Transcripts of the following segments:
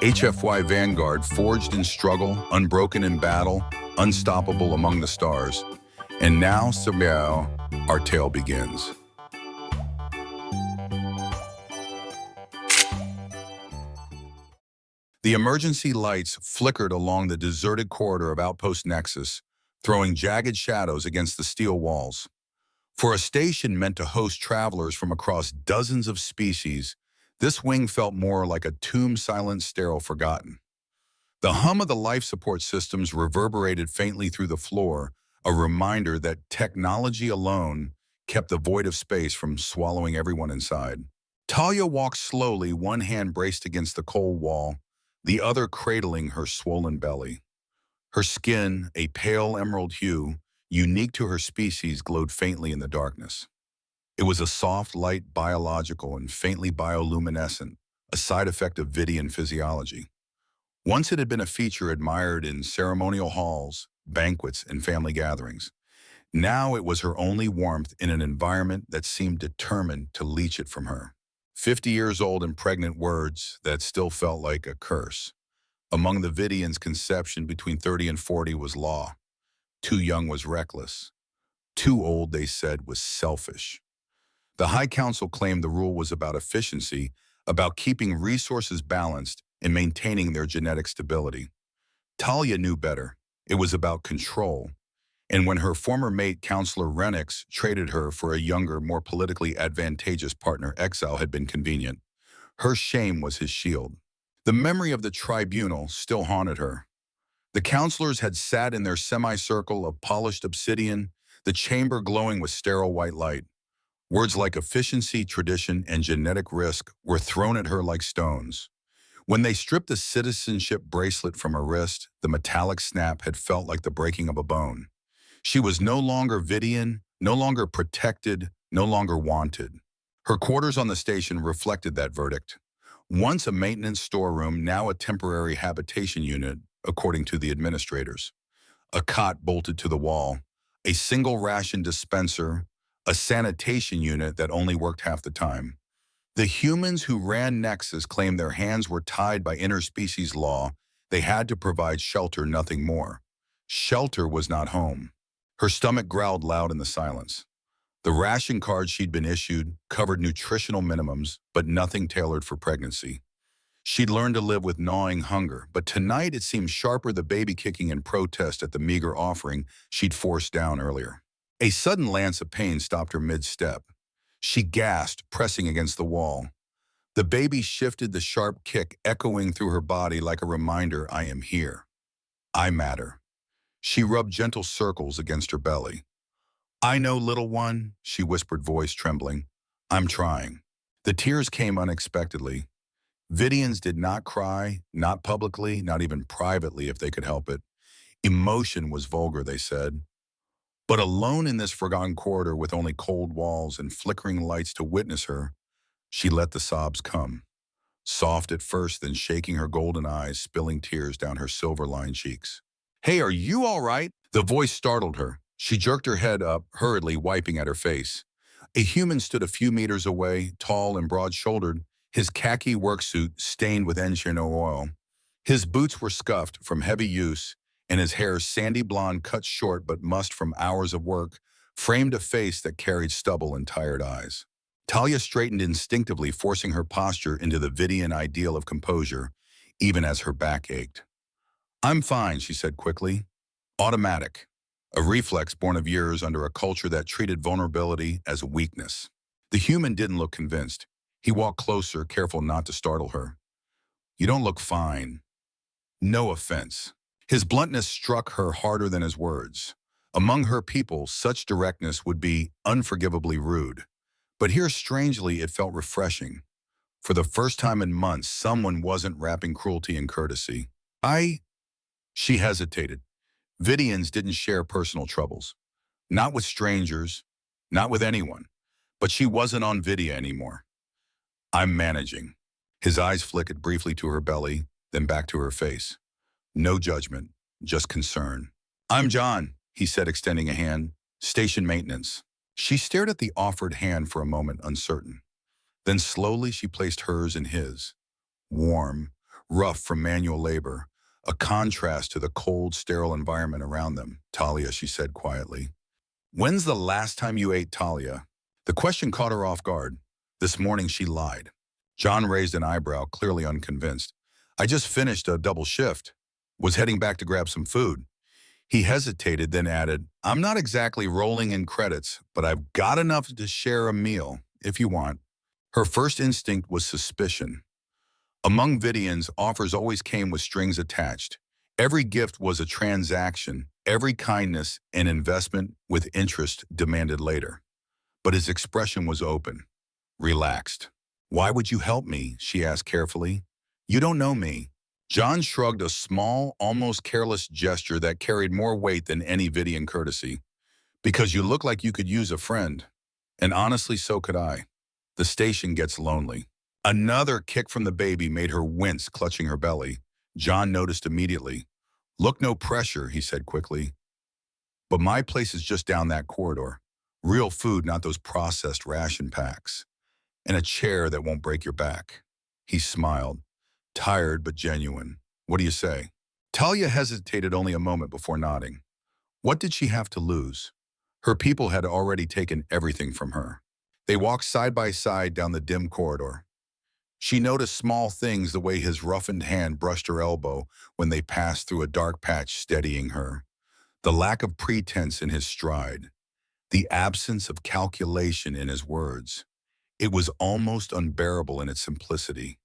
HFY Vanguard, forged in struggle, unbroken in battle, unstoppable among the stars. And now, somehow, our tale begins. The emergency lights flickered along the deserted corridor of Outpost Nexus, throwing jagged shadows against the steel walls. For a station meant to host travelers from across dozens of species, this wing felt more like a tomb, silent, sterile, forgotten. The hum of the life support systems reverberated faintly through the floor, a reminder that technology alone kept the void of space from swallowing everyone inside. Talia walked slowly, one hand braced against the cold wall, the other cradling her swollen belly. Her skin, a pale emerald hue, unique to her species, glowed faintly in the darkness. It was a soft, light, biological, and faintly bioluminescent, a side effect of Vidian physiology. Once it had been a feature admired in ceremonial halls, banquets, and family gatherings. Now it was her only warmth in an environment that seemed determined to leech it from her. 50 years old and pregnant, words that still felt like a curse. Among the Vidians, conception between 30 and 40 was law. Too young was reckless. Too old, they said, was selfish. The High Council claimed the rule was about efficiency, about keeping resources balanced and maintaining their genetic stability. Talia knew better. It was about control. And when her former mate, Counselor Renix, traded her for a younger, more politically advantageous partner, Exiled had been convenient. Her shame was his shield. The memory of the tribunal still haunted her. The counselors had sat in their semicircle of polished obsidian, the chamber glowing with sterile white light. Words like efficiency, tradition, and genetic risk were thrown at her like stones. When they stripped the citizenship bracelet from her wrist, the metallic snap had felt like the breaking of a bone. She was no longer Vidian, no longer protected, no longer wanted. Her quarters on the station reflected that verdict. Once a maintenance storeroom, now a temporary habitation unit, according to the administrators. A cot bolted to the wall, a single ration dispenser, a sanitation unit that only worked half the time. The humans who ran Nexus claimed their hands were tied by interspecies law. They had to provide shelter, nothing more. Shelter was not home. Her stomach growled loud in the silence. The ration card she'd been issued covered nutritional minimums, but nothing tailored for pregnancy. She'd learned to live with gnawing hunger, but tonight it seemed sharper, the baby kicking in protest at the meager offering she'd forced down earlier. A sudden lance of pain stopped her mid-step. She gasped, pressing against the wall. The baby shifted, the sharp kick echoing through her body like a reminder, I am here. I matter. She rubbed gentle circles against her belly. I know, little one, she whispered, voice trembling. I'm trying. The tears came unexpectedly. Vidians did not cry, not publicly, not even privately if they could help it. Emotion was vulgar, they said. But alone in this forgotten corridor with only cold walls and flickering lights to witness her, she let the sobs come. Soft at first, then shaking her golden eyes, spilling tears down her silver-lined cheeks. Hey, are you all right? The voice startled her. She jerked her head up, hurriedly wiping at her face. A human stood a few meters away, tall and broad-shouldered, his khaki worksuit stained with engine oil. His boots were scuffed from heavy use, and his hair, sandy blonde, cut short but mussed from hours of work, framed a face that carried stubble and tired eyes. Talia straightened instinctively, forcing her posture into the Vidian ideal of composure, even as her back ached. I'm fine, she said quickly. Automatic. A reflex born of years under a culture that treated vulnerability as a weakness. The human didn't look convinced. He walked closer, careful not to startle her. You don't look fine. No offense. His bluntness struck her harder than his words. Among her people, such directness would be unforgivably rude. But here, strangely, it felt refreshing. For the first time in months, someone wasn't wrapping cruelty in courtesy. She hesitated. Vidians didn't share personal troubles. Not with strangers, not with anyone. But she wasn't on Vidia anymore. I'm managing. His eyes flickered briefly to her belly, then back to her face. No judgment, just concern. I'm John, he said, extending a hand. Station maintenance. She stared at the offered hand for a moment, uncertain. Then slowly she placed hers in his. Warm, rough from manual labor, a contrast to the cold, sterile environment around them. Talia, she said quietly. When's the last time you ate, Talia? The question caught her off guard. This morning she lied. John raised an eyebrow, clearly unconvinced. I just finished a double shift. Was heading back to grab some food. He hesitated, then added, I'm not exactly rolling in credits, but I've got enough to share a meal, if you want. Her first instinct was suspicion. Among Vidians, offers always came with strings attached. Every gift was a transaction, every kindness an investment with interest demanded later. But his expression was open, relaxed. Why would you help me? She asked carefully. You don't know me. John shrugged a small, almost careless gesture that carried more weight than any Vidian courtesy. Because you look like you could use a friend. And honestly, so could I. The station gets lonely. Another kick from the baby made her wince, clutching her belly. John noticed immediately. Look, no pressure, he said quickly. But my place is just down that corridor. Real food, not those processed ration packs. And a chair that won't break your back. He smiled, tired but genuine. What do you say? Talia hesitated only a moment before nodding. What did she have to lose? Her people had already taken everything from her. They walked side by side down the dim corridor. She noticed small things, the way his roughened hand brushed her elbow when they passed through a dark patch steadying her, the lack of pretense in his stride, the absence of calculation in his words. It was almost unbearable in its simplicity.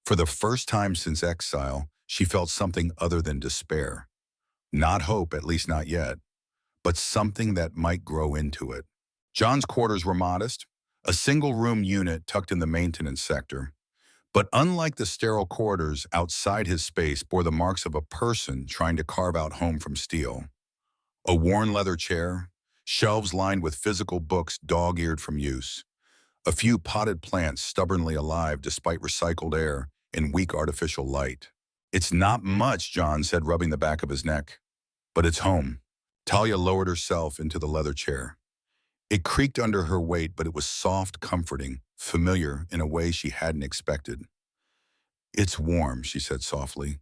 For the first time since exile, she felt something other than despair. Not hope, at least not yet, but something that might grow into it. John's quarters were modest, a single-room unit tucked in the maintenance sector. But unlike the sterile corridors outside his space bore the marks of a person trying to carve out home from steel. A worn leather chair, shelves lined with physical books dog-eared from use, a few potted plants stubbornly alive despite recycled air and weak artificial light. It's not much, John said, rubbing the back of his neck. But it's home. Talia lowered herself into the leather chair. It creaked under her weight, but it was soft, comforting, familiar in a way she hadn't expected. It's warm, she said softly.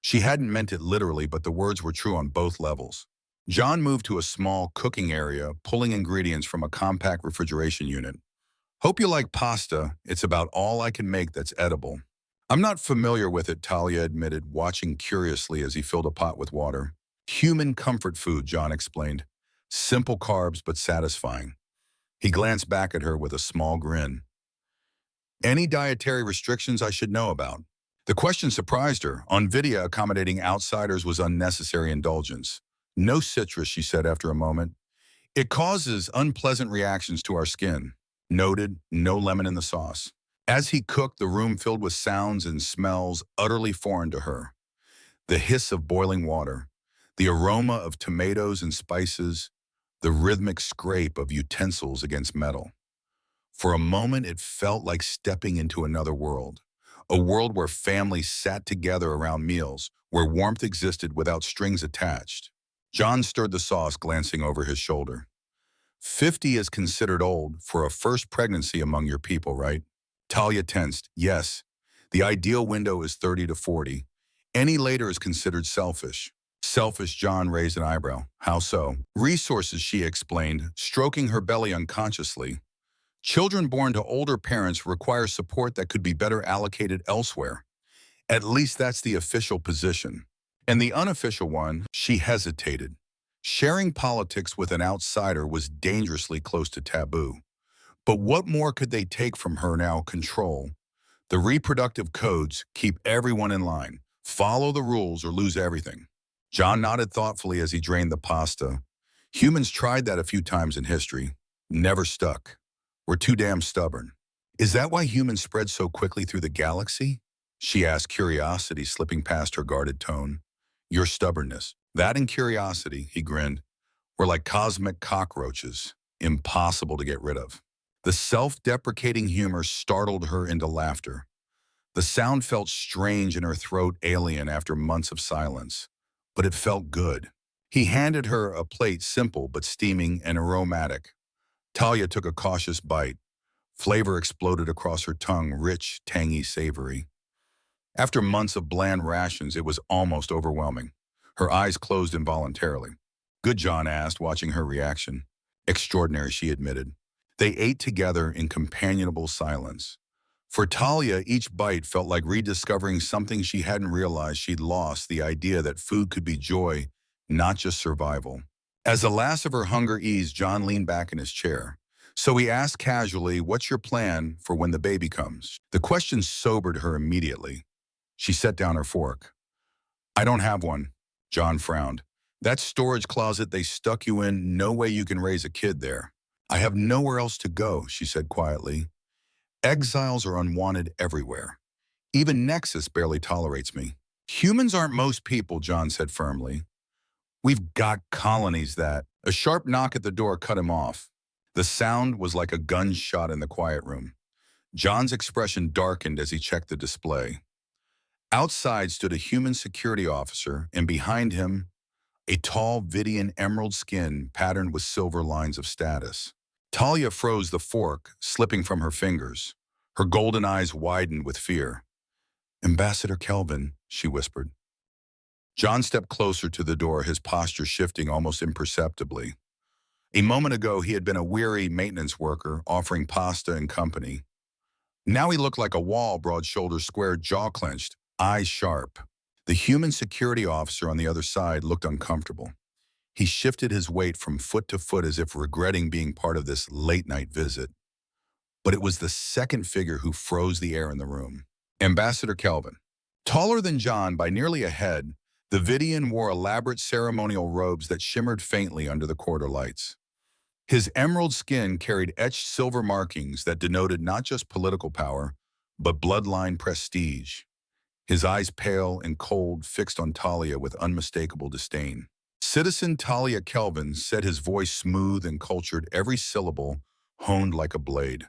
She hadn't meant it literally, but the words were true on both levels. John moved to a small cooking area, pulling ingredients from a compact refrigeration unit. Hope you like pasta. It's about all I can make that's edible. I'm not familiar with it, Talia admitted, watching curiously as he filled a pot with water. Human comfort food, John explained. Simple carbs, but satisfying. He glanced back at her with a small grin. Any dietary restrictions I should know about? The question surprised her. On Vidya, accommodating outsiders was unnecessary indulgence. No citrus, she said after a moment. It causes unpleasant reactions to our skin. Noted, no lemon in the sauce. As he cooked, the room filled with sounds and smells utterly foreign to her. The hiss of boiling water, the aroma of tomatoes and spices, the rhythmic scrape of utensils against metal. For a moment, it felt like stepping into another world, a world where families sat together around meals, where warmth existed without strings attached. John stirred the sauce, glancing over his shoulder. 50 is considered old for a first pregnancy among your people, right? Talia tensed. Yes. The ideal window is 30 to 40. Any later is considered selfish. Selfish, John raised an eyebrow. How so? Resources, she explained, stroking her belly unconsciously. Children born to older parents require support that could be better allocated elsewhere. At least that's the official position. And the unofficial one, she hesitated. Sharing politics with an outsider was dangerously close to taboo. But what more could they take from her now? Control. The reproductive codes keep everyone in line. Follow the rules or lose everything. John nodded thoughtfully as he drained the pasta. Humans tried that a few times in history. Never stuck. We're too damn stubborn. Is that why humans spread so quickly through the galaxy? She asked, curiosity slipping past her guarded tone. Your stubbornness. That and curiosity, he grinned, were like cosmic cockroaches, impossible to get rid of. The self-deprecating humor startled her into laughter. The sound felt strange in her throat, alien after months of silence. But it felt good. He handed her a plate, simple but steaming and aromatic. Talia took a cautious bite. Flavor exploded across her tongue, rich, tangy, savory. After months of bland rations, it was almost overwhelming. Her eyes closed involuntarily. Good, John asked, watching her reaction. Extraordinary, she admitted. They ate together in companionable silence. For Talia, each bite felt like rediscovering something she hadn't realized she'd lost, the idea that food could be joy, not just survival. As the last of her hunger eased, John leaned back in his chair. So he asked casually, "What's your plan for when the baby comes?" The question sobered her immediately. She set down her fork. "I don't have one," John frowned. "That storage closet they stuck you in, no way you can raise a kid there." "I have nowhere else to go," she said quietly. "Exiles are unwanted everywhere. Even Nexus barely tolerates me." "Humans aren't most people," John said firmly. "We've got colonies that—" A sharp knock at the door cut him off. The sound was like a gunshot in the quiet room. John's expression darkened as he checked the display. Outside stood a human security officer, and behind him, a tall Vidian emerald skin patterned with silver lines of status. Talia froze the fork, slipping from her fingers. Her golden eyes widened with fear. "Ambassador Kelvin," she whispered. John stepped closer to the door, his posture shifting almost imperceptibly. A moment ago, he had been a weary maintenance worker offering pasta and company. Now he looked like a wall, broad shoulders squared, jaw clenched, eyes sharp. The human security officer on the other side looked uncomfortable. He shifted his weight from foot to foot as if regretting being part of this late-night visit. But it was the second figure who froze the air in the room. Ambassador Kelvin. Taller than John by nearly a head, the Vidian wore elaborate ceremonial robes that shimmered faintly under the quarter lights. His emerald skin carried etched silver markings that denoted not just political power, but bloodline prestige. His eyes pale and cold, fixed on Talia with unmistakable disdain. "Citizen Talia Kelvin," said, his voice smooth and cultured, every syllable honed like a blade.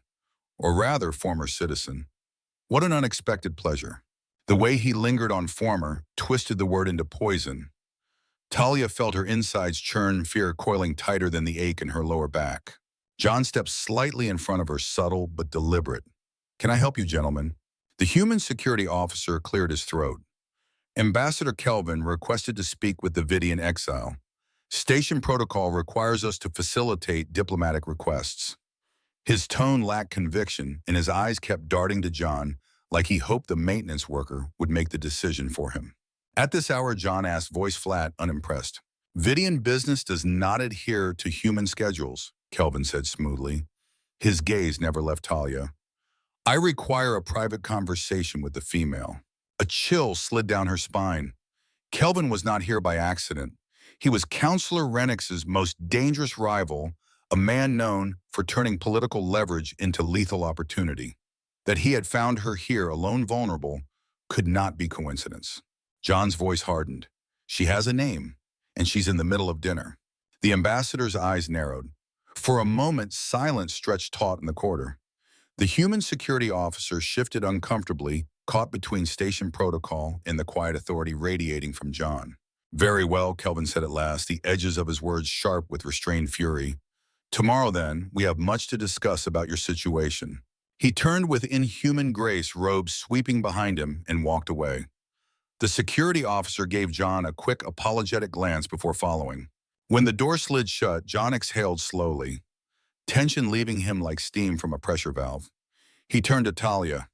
"Or rather, former citizen. What an unexpected pleasure." The way he lingered on former twisted the word into poison. Talia felt her insides churn, fear coiling tighter than the ache in her lower back. John stepped slightly in front of her, subtle but deliberate. "Can I help you, gentlemen?" The human security officer cleared his throat. "Ambassador Kelvin requested to speak with the Vidian exile. Station protocol requires us to facilitate diplomatic requests." His tone lacked conviction, and his eyes kept darting to John, like he hoped the maintenance worker would make the decision for him. "At this hour," John asked, voice flat, unimpressed. "Vidian business does not adhere to human schedules," Kelvin said smoothly. His gaze never left Talia. "I require a private conversation with the female." A chill slid down her spine. Kelvin was not here by accident. He was Counselor Renix's most dangerous rival, a man known for turning political leverage into lethal opportunity. That he had found her here, alone, vulnerable, could not be coincidence. John's voice hardened. "She has a name, and she's in the middle of dinner." The ambassador's eyes narrowed. For a moment, silence stretched taut in the corridor. The human security officer shifted uncomfortably, caught between station protocol and the quiet authority radiating from John. "Very well," Kelvin said at last, the edges of his words sharp with restrained fury. "Tomorrow, then, we have much to discuss about your situation." He turned with inhuman grace, robes sweeping behind him, and walked away. The security officer gave John a quick, apologetic glance before following. When the door slid shut, John exhaled slowly, tension leaving him like steam from a pressure valve. He turned to Talia.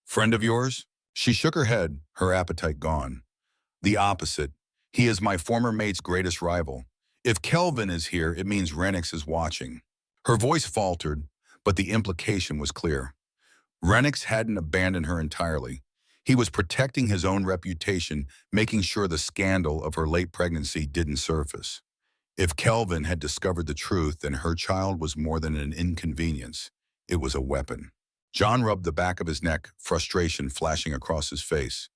"Friend of yours?" She shook her head, her appetite gone. "The opposite. He is my former mate's greatest rival. If Kelvin is here, it means Renix is watching." Her voice faltered, but the implication was clear. Renix hadn't abandoned her entirely. He was protecting his own reputation, making sure the scandal of her late pregnancy didn't surface. If Kelvin had discovered the truth, then her child was more than an inconvenience. It was a weapon. John rubbed the back of his neck, frustration flashing across his face.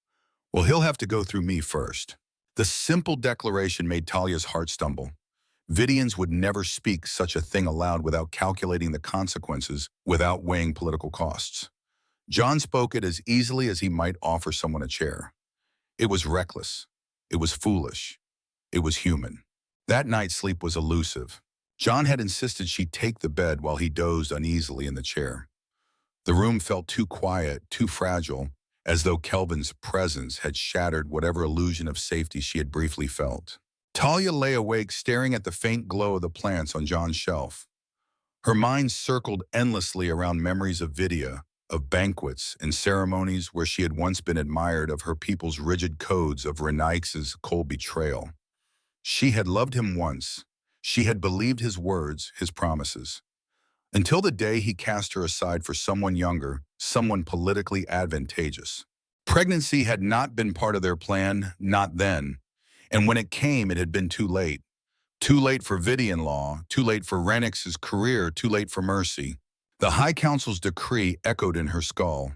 "Well, he'll have to go through me first." The simple declaration made Talia's heart stumble. Vidians would never speak such a thing aloud without calculating the consequences, without weighing political costs. John spoke it as easily as he might offer someone a chair. It was reckless. It was foolish. It was human. That night, sleep was elusive. John had insisted she take the bed while he dozed uneasily in the chair. The room felt too quiet, too fragile, as though Kelvin's presence had shattered whatever illusion of safety she had briefly felt. Talia lay awake staring at the faint glow of the plants on John's shelf. Her mind circled endlessly around memories of Vidya, of banquets and ceremonies where she had once been admired, of her people's rigid codes, of Renaix's cold betrayal. She had loved him once. She had believed his words, his promises. Until the day he cast her aside for someone younger, someone politically advantageous. Pregnancy had not been part of their plan, not then. And when it came, it had been too late. Too late for Vidya-in-law, too late for Renix's career, too late for Mercy. The High Council's decree echoed in her skull.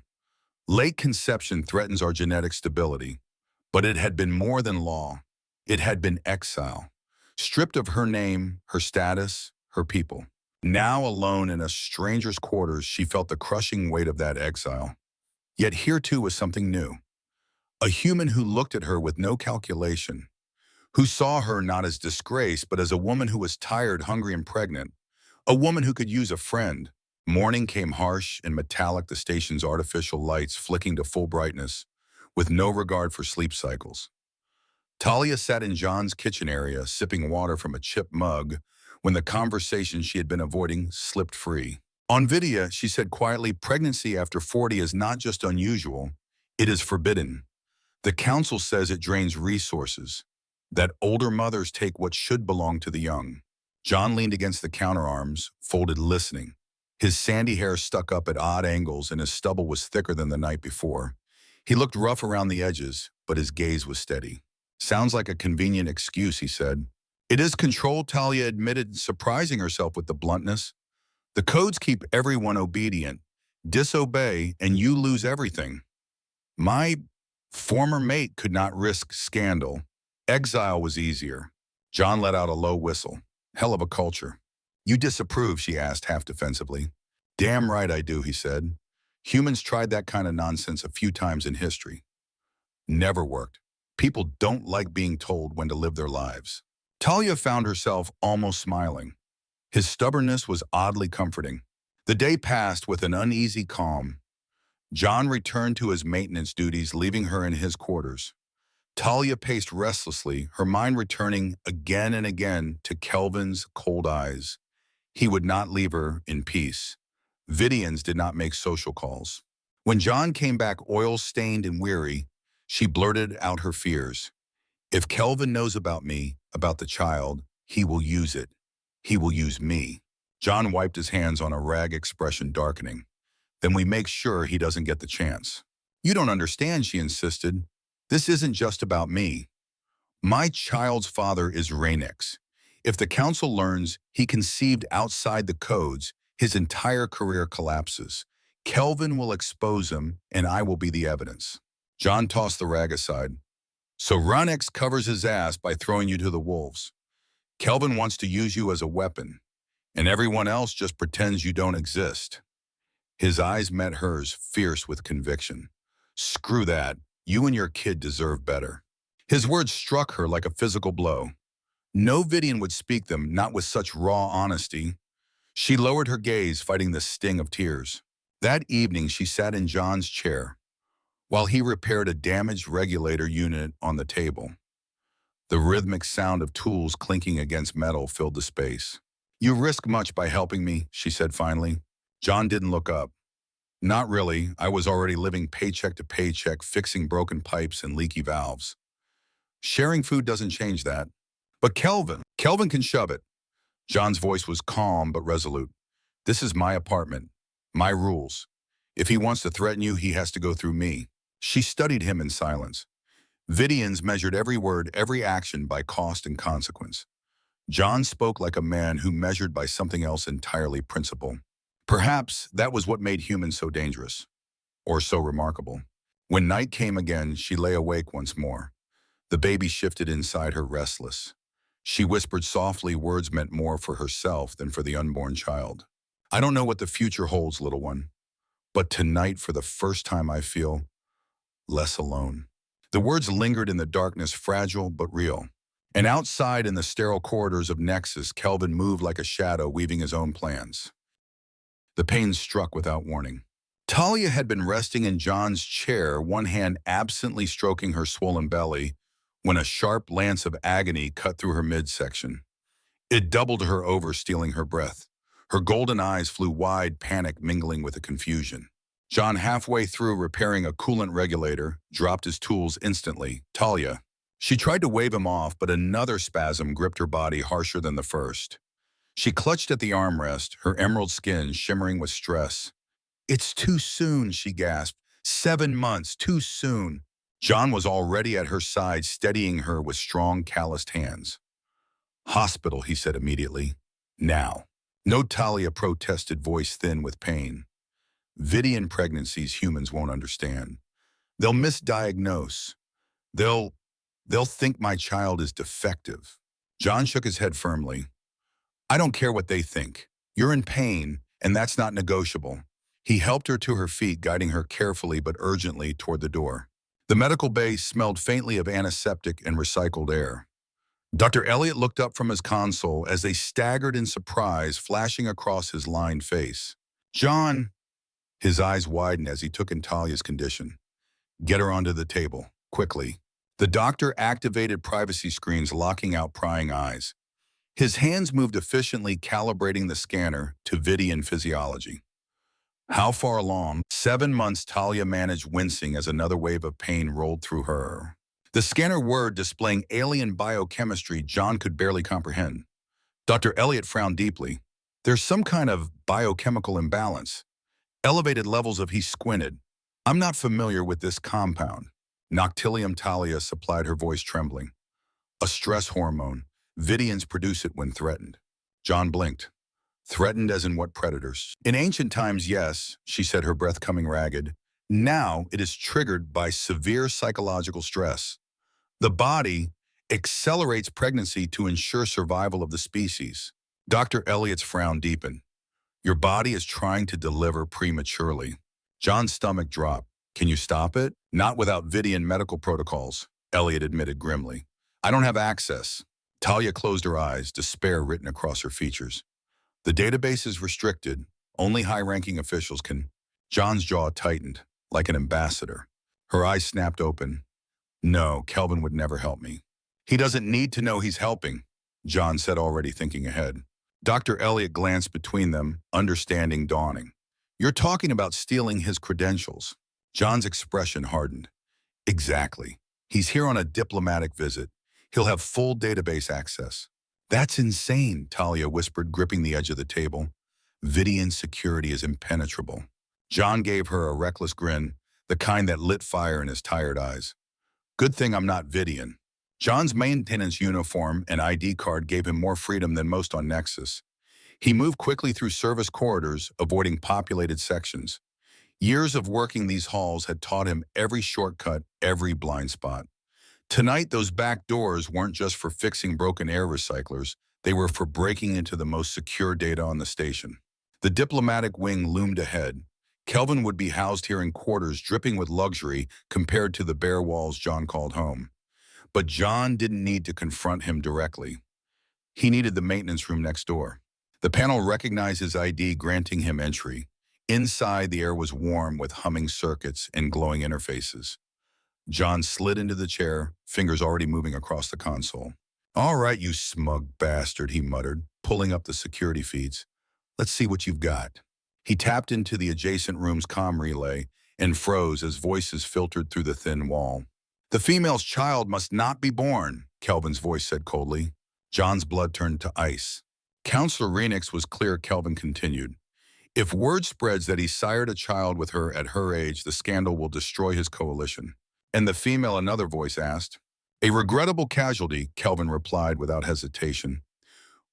Late conception threatens our genetic stability. But it had been more than law. It had been exile. Stripped of her name, her status, her people. Now alone in a stranger's quarters, she felt the crushing weight of that exile. Yet here too was something new. A human who looked at her with no calculation. Who saw her not as disgrace, but as a woman who was tired, hungry, and pregnant. A woman who could use a friend. Morning came harsh and metallic, the station's artificial lights flicking to full brightness, with no regard for sleep cycles. Talia sat in John's kitchen area, sipping water from a chipped mug, when the conversation she had been avoiding slipped free. On Vidya, she said quietly, pregnancy after 40 is not just unusual, it is forbidden. The council says it drains resources, that older mothers take what should belong to the young. John leaned against the counterarms, folded, listening. His sandy hair stuck up at odd angles and his stubble was thicker than the night before. He looked rough around the edges, but his gaze was steady. Sounds like a convenient excuse, he said. It is control, Talia admitted, surprising herself with the bluntness. The codes keep everyone obedient. Disobey and you lose everything. My former mate could not risk scandal. Exile was easier. John let out a low whistle. Hell of a culture. You disapprove, she asked half defensively. Damn right I do, he said. Humans tried that kind of nonsense a few times in history. Never worked. People don't like being told when to live their lives. Talia found herself almost smiling. His stubbornness was oddly comforting. The day passed with an uneasy calm. John returned to his maintenance duties, leaving her in his quarters. Talia paced restlessly, her mind returning again and again to Kelvin's cold eyes. He would not leave her in peace. Vidians did not make social calls. When John came back oil-stained and weary, she blurted out her fears. If Kelvin knows about me, about the child, he will use it. He will use me. John wiped his hands on a rag, expression darkening. Then we make sure he doesn't get the chance. You don't understand, she insisted. This isn't just about me. My child's father is Renix. If the council learns he conceived outside the codes, his entire career collapses. Kelvin will expose him, and I will be the evidence. John tossed the rag aside. So Renix covers his ass by throwing you to the wolves. Kelvin wants to use you as a weapon, and everyone else just pretends you don't exist. His eyes met hers, fierce with conviction. Screw that. You and your kid deserve better. His words struck her like a physical blow. No Vidian would speak them, not with such raw honesty. She lowered her gaze, fighting the sting of tears. That evening, she sat in John's chair, while he repaired a damaged regulator unit on the table. The rhythmic sound of tools clinking against metal filled the space. You risk much by helping me, she said finally. John didn't look up. Not really. I was already living paycheck to paycheck, fixing broken pipes and leaky valves. Sharing food doesn't change that. But Kelvin can shove it. John's voice was calm but resolute. This is my apartment, my rules. If he wants to threaten you, he has to go through me. She studied him in silence. Vidians measured every word, every action by cost and consequence. John spoke like a man who measured by something else entirely, principle. Perhaps that was what made humans so dangerous, or so remarkable. When night came again, she lay awake once more. The baby shifted inside her, restless. She whispered softly, words meant more for herself than for the unborn child. I don't know what the future holds, little one, but tonight, for the first time, I feel less alone. The words lingered in the darkness, fragile but real. And outside in the sterile corridors of Nexus, Kelvin moved like a shadow, weaving his own plans. The pain struck without warning. Talia had been resting in John's chair, one hand absently stroking her swollen belly, when a sharp lance of agony cut through her midsection. It doubled her over, stealing her breath. Her golden eyes flew wide, panic mingling with the confusion. John, halfway through repairing a coolant regulator, dropped his tools instantly. Talia. She tried to wave him off, but another spasm gripped her body harsher than the first. She clutched at the armrest, her emerald skin shimmering with stress. It's too soon, she gasped. 7 months, too soon. John was already at her side, steadying her with strong, calloused hands. Hospital, he said immediately. Now. No, Talia protested, voice thin with pain. Vidian pregnancies humans won't understand. They'll misdiagnose. They'll think my child is defective. John shook his head firmly. I don't care what they think. You're in pain, and that's not negotiable. He helped her to her feet, guiding her carefully but urgently toward the door. The medical bay smelled faintly of antiseptic and recycled air. Dr. Elliot looked up from his console as they staggered in surprise, flashing across his lined face. John! His eyes widened as he took in Talia's condition. Get her onto the table, quickly. The doctor activated privacy screens, locking out prying eyes. His hands moved efficiently, calibrating the scanner to Vidian physiology. How far along? 7 months, Talia managed, wincing as another wave of pain rolled through her. The scanner word displaying alien biochemistry John could barely comprehend. Dr. Elliot frowned deeply. There's some kind of biochemical imbalance. Elevated levels of, he squinted. I'm not familiar with this compound. Noctilium, Talia supplied, her voice trembling. A stress hormone. Vidians produce it when threatened. John blinked. Threatened as in what predators? In ancient times, yes, she said, her breath coming ragged. Now it is triggered by severe psychological stress. The body accelerates pregnancy to ensure survival of the species. Dr. Elliot's frown deepened. Your body is trying to deliver prematurely. John's stomach dropped. Can you stop it? Not without Vidian medical protocols, Elliot admitted grimly. I don't have access. Talia closed her eyes, despair written across her features. The database is restricted. Only high-ranking officials can. John's jaw tightened, like an ambassador. Her eyes snapped open. No, Kelvin would never help me. He doesn't need to know he's helping, John said, already thinking ahead. Dr. Elliot glanced between them, understanding dawning. You're talking about stealing his credentials. John's expression hardened. Exactly. He's here on a diplomatic visit. He'll have full database access. That's insane, Talia whispered, gripping the edge of the table. Vidian security is impenetrable. John gave her a reckless grin, the kind that lit fire in his tired eyes. Good thing I'm not Vidian. John's maintenance uniform and ID card gave him more freedom than most on Nexus. He moved quickly through service corridors, avoiding populated sections. Years of working these halls had taught him every shortcut, every blind spot. Tonight, those back doors weren't just for fixing broken air recyclers. They were for breaking into the most secure data on the station. The diplomatic wing loomed ahead. Kelvin would be housed here in quarters dripping with luxury compared to the bare walls John called home. But John didn't need to confront him directly. He needed the maintenance room next door. The panel recognized his ID, granting him entry. Inside, the air was warm with humming circuits and glowing interfaces. John slid into the chair, fingers already moving across the console. All right, you smug bastard, he muttered, pulling up the security feeds. Let's see what you've got. He tapped into the adjacent room's comm relay and froze as voices filtered through the thin wall. The female's child must not be born, Kelvin's voice said coldly. John's blood turned to ice. Counselor Renix was clear, Kelvin continued. If word spreads that he sired a child with her at her age, the scandal will destroy his coalition. And the female, another voice asked. A regrettable casualty, Kelvin replied without hesitation.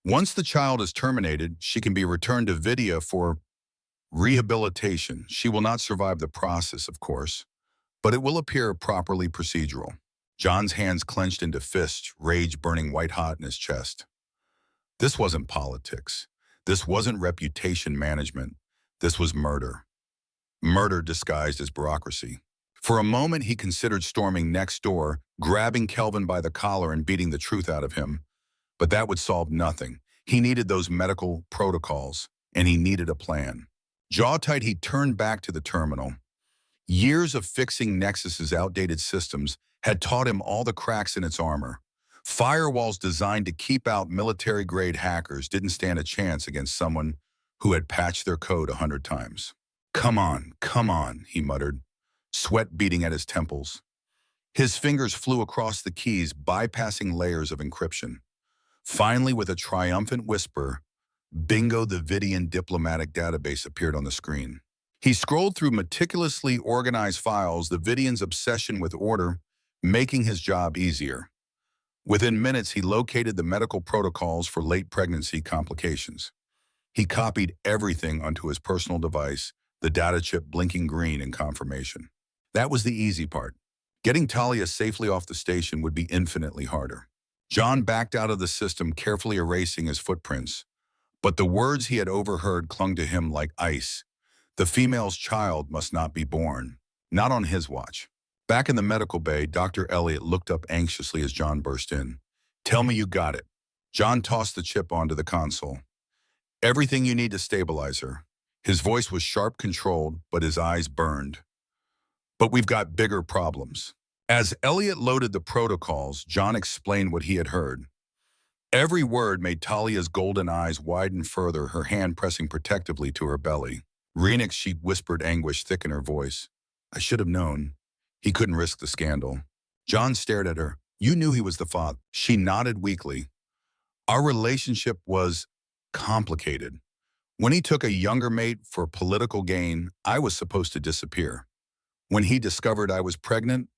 Once the child is terminated, she can be returned to Vidia for rehabilitation. She will not survive the process, of course, but it will appear properly procedural. John's hands clenched into fists, rage burning white-hot in his chest. This wasn't politics. This wasn't reputation management. This was murder. Murder disguised as bureaucracy. For a moment, he considered storming next door, grabbing Kelvin by the collar and beating the truth out of him. But that would solve nothing. He needed those medical protocols, and he needed a plan. Jaw tight, he turned back to the terminal. Years of fixing Nexus's outdated systems had taught him all the cracks in its armor. Firewalls designed to keep out military-grade hackers didn't stand a chance against someone who had patched their code 100 times. Come on, he muttered, sweat beating at his temples. His fingers flew across the keys, bypassing layers of encryption. Finally, with a triumphant whisper, bingo, the Vidian diplomatic database appeared on the screen. He scrolled through meticulously organized files, the Vidian's obsession with order, making his job easier. Within minutes, he located the medical protocols for late pregnancy complications. He copied everything onto his personal device, the data chip blinking green in confirmation. That was the easy part. Getting Talia safely off the station would be infinitely harder. John backed out of the system, carefully erasing his footprints. But the words he had overheard clung to him like ice. The female's child must not be born. Not on his watch. Back in the medical bay, Dr. Elliot looked up anxiously as John burst in. "Tell me you got it." John tossed the chip onto the console. "Everything you need to stabilize her." His voice was sharp, controlled, but his eyes burned. "But we've got bigger problems." As Elliot loaded the protocols, John explained what he had heard. Every word made Talia's golden eyes widen further, her hand pressing protectively to her belly. "Renix," she whispered, anguish thick in her voice. "I should have known." He couldn't risk the scandal. John stared at her. "You knew he was the father." She nodded weakly. "Our relationship was complicated. When he took a younger mate for political gain, I was supposed to disappear. When he discovered I was pregnant,"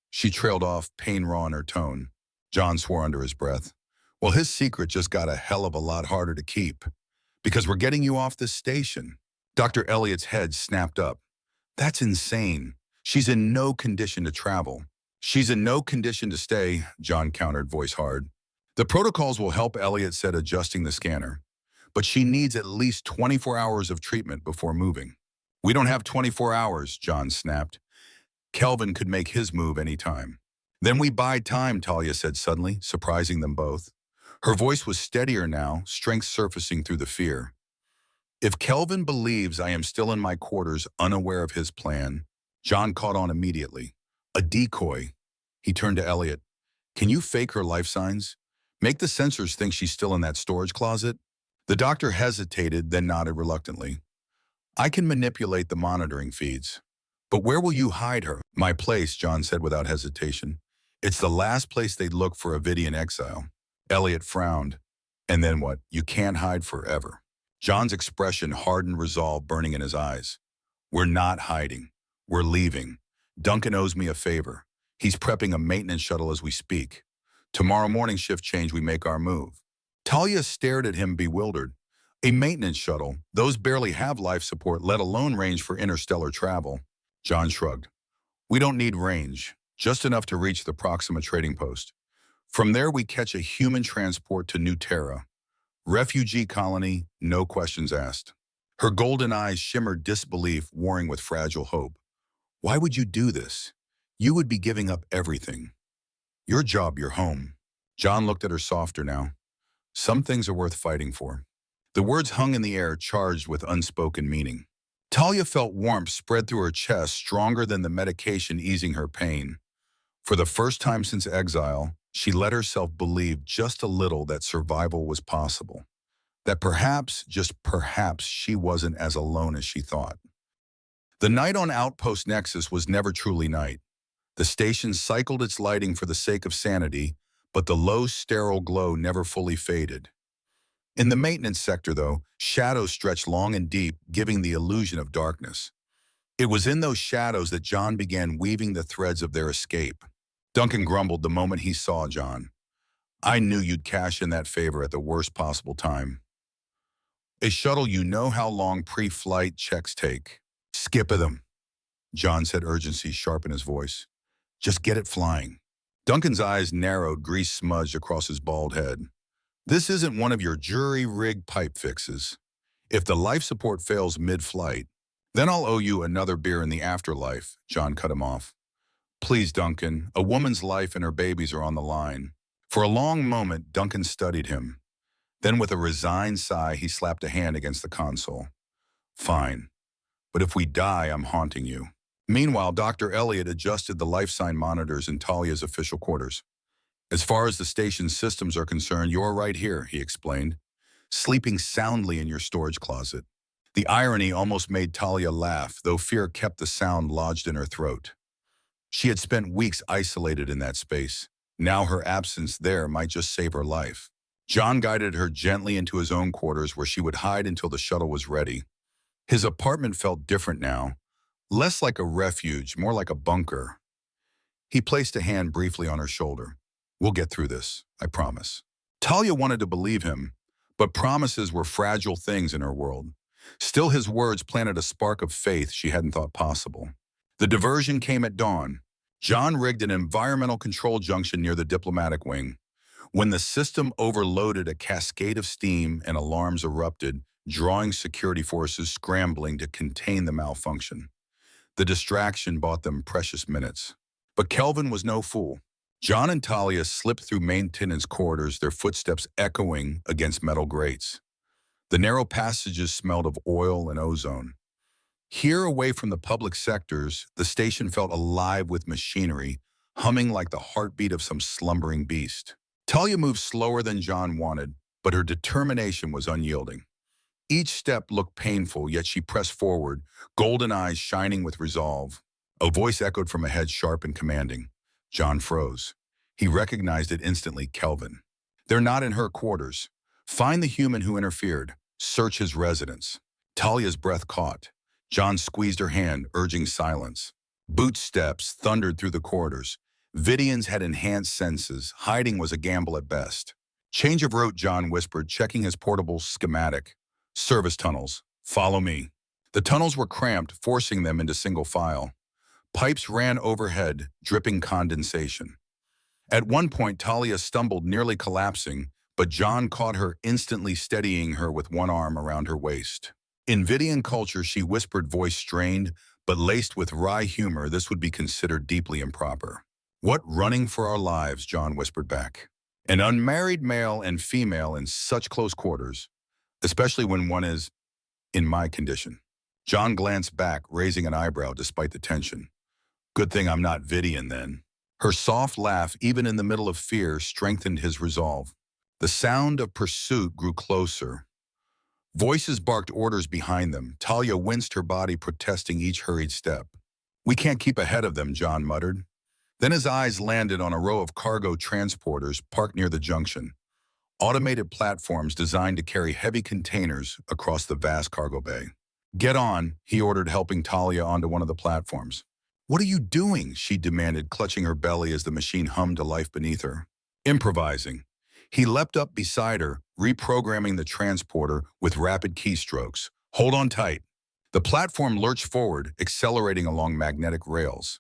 she trailed off, pain raw in her tone. John swore under his breath. "Well, his secret just got a hell of a lot harder to keep. Because we're getting you off this station." Dr. Elliot's head snapped up. "That's insane. She's in no condition to travel." "She's in no condition to stay," John countered, voice hard. "The protocols will help," Elliot said, adjusting the scanner. "But she needs at least 24 hours of treatment before moving." "We don't have 24 hours, John snapped. "Kelvin could make his move any time." "Then we buy time," Talia said suddenly, surprising them both. Her voice was steadier now, strength surfacing through the fear. "If Kelvin believes I am still in my quarters, unaware of his plan," John caught on immediately. "A decoy." He turned to Elliot. "Can you fake her life signs? Make the sensors think she's still in that storage closet?" The doctor hesitated, then nodded reluctantly. "I can manipulate the monitoring feeds." "But where will you hide her?" "My place," John said without hesitation. "It's the last place they'd look for a Vidian exile." Elliot frowned. "And then what? You can't hide forever." John's expression hardened, resolve burning in his eyes. "We're not hiding. We're leaving. Duncan owes me a favor. He's prepping a maintenance shuttle as we speak. Tomorrow morning shift change, we make our move." Talia stared at him, bewildered. "A maintenance shuttle? Those barely have life support, let alone range for interstellar travel." John shrugged. "We don't need range, just enough to reach the Proxima trading post. From there, we catch a human transport to New Terra. Refugee colony, no questions asked." Her golden eyes shimmered disbelief, warring with fragile hope. "Why would you do this? You would be giving up everything. Your job, your home." John looked at her softer now. "Some things are worth fighting for." The words hung in the air, charged with unspoken meaning. Talia felt warmth spread through her chest, stronger than the medication easing her pain. For the first time since exile, she let herself believe just a little that survival was possible. That perhaps, just perhaps, she wasn't as alone as she thought. The night on Outpost Nexus was never truly night. The station cycled its lighting for the sake of sanity, but the low, sterile glow never fully faded. In the maintenance sector, though, shadows stretched long and deep, giving the illusion of darkness. It was in those shadows that John began weaving the threads of their escape. Duncan grumbled the moment he saw John. "I knew you'd cash in that favor at the worst possible time." "A shuttle, you know how long pre-flight checks take." "Skip them," John said, urgency sharp in his voice. "Just get it flying." Duncan's eyes narrowed, grease smudged across his bald head. "This isn't one of your jury-rigged pipe fixes. If the life support fails mid-flight, then I'll owe you another beer in the afterlife," John cut him off. "Please, Duncan, a woman's life and her babies are on the line." For a long moment, Duncan studied him. Then with a resigned sigh, he slapped a hand against the console. Fine. But if we die, I'm haunting you. Meanwhile, Dr. Elliot adjusted the life sign monitors in Talia's official quarters. As far as the station's systems are concerned, you're right here, he explained, sleeping soundly in your storage closet. The irony almost made Talia laugh, though fear kept the sound lodged in her throat. She had spent weeks isolated in that space. Now her absence there might just save her life. John guided her gently into his own quarters where she would hide until the shuttle was ready. His apartment felt different now, less like a refuge, more like a bunker. He placed a hand briefly on her shoulder. We'll get through this, I promise. Talia wanted to believe him, but promises were fragile things in her world. Still, his words planted a spark of faith she hadn't thought possible. The diversion came at dawn. John rigged an environmental control junction near the diplomatic wing. When the system overloaded, a cascade of steam and alarms erupted, drawing security forces scrambling to contain the malfunction. The distraction bought them precious minutes. But Kelvin was no fool. John and Talia slipped through maintenance corridors, their footsteps echoing against metal grates. The narrow passages smelled of oil and ozone. Here, away from the public sectors, the station felt alive with machinery, humming like the heartbeat of some slumbering beast. Talia moved slower than John wanted, but her determination was unyielding. Each step looked painful, yet she pressed forward, golden eyes shining with resolve. A voice echoed from ahead, sharp and commanding. John froze. He recognized it instantly, Kelvin. They're not in her quarters. Find the human who interfered. Search his residence. Talia's breath caught. John squeezed her hand, urging silence. Boot steps thundered through the corridors. Vidians had enhanced senses. Hiding was a gamble at best. Change of route, John whispered, checking his portable schematic. Service tunnels. Follow me. The tunnels were cramped, forcing them into single file. Pipes ran overhead, dripping condensation. At one point, Talia stumbled, nearly collapsing, but John caught her, instantly steadying her with one arm around her waist. In Vidian culture, she whispered, voice strained, but laced with wry humor, this would be considered deeply improper. What running for our lives, John whispered back. An unmarried male and female in such close quarters, especially when one is in my condition. John glanced back, raising an eyebrow despite the tension. Good thing I'm not Vidian then. Her soft laugh, even in the middle of fear, strengthened his resolve. The sound of pursuit grew closer. Voices barked orders behind them. Talia winced, her body protesting each hurried step. We can't keep ahead of them, John muttered. Then his eyes landed on a row of cargo transporters parked near the junction. Automated platforms designed to carry heavy containers across the vast cargo bay. Get on, he ordered, helping Talia onto one of the platforms. What are you doing? She demanded, clutching her belly as the machine hummed to life beneath her. Improvising. He leapt up beside her, reprogramming the transporter with rapid keystrokes. Hold on tight. The platform lurched forward, accelerating along magnetic rails.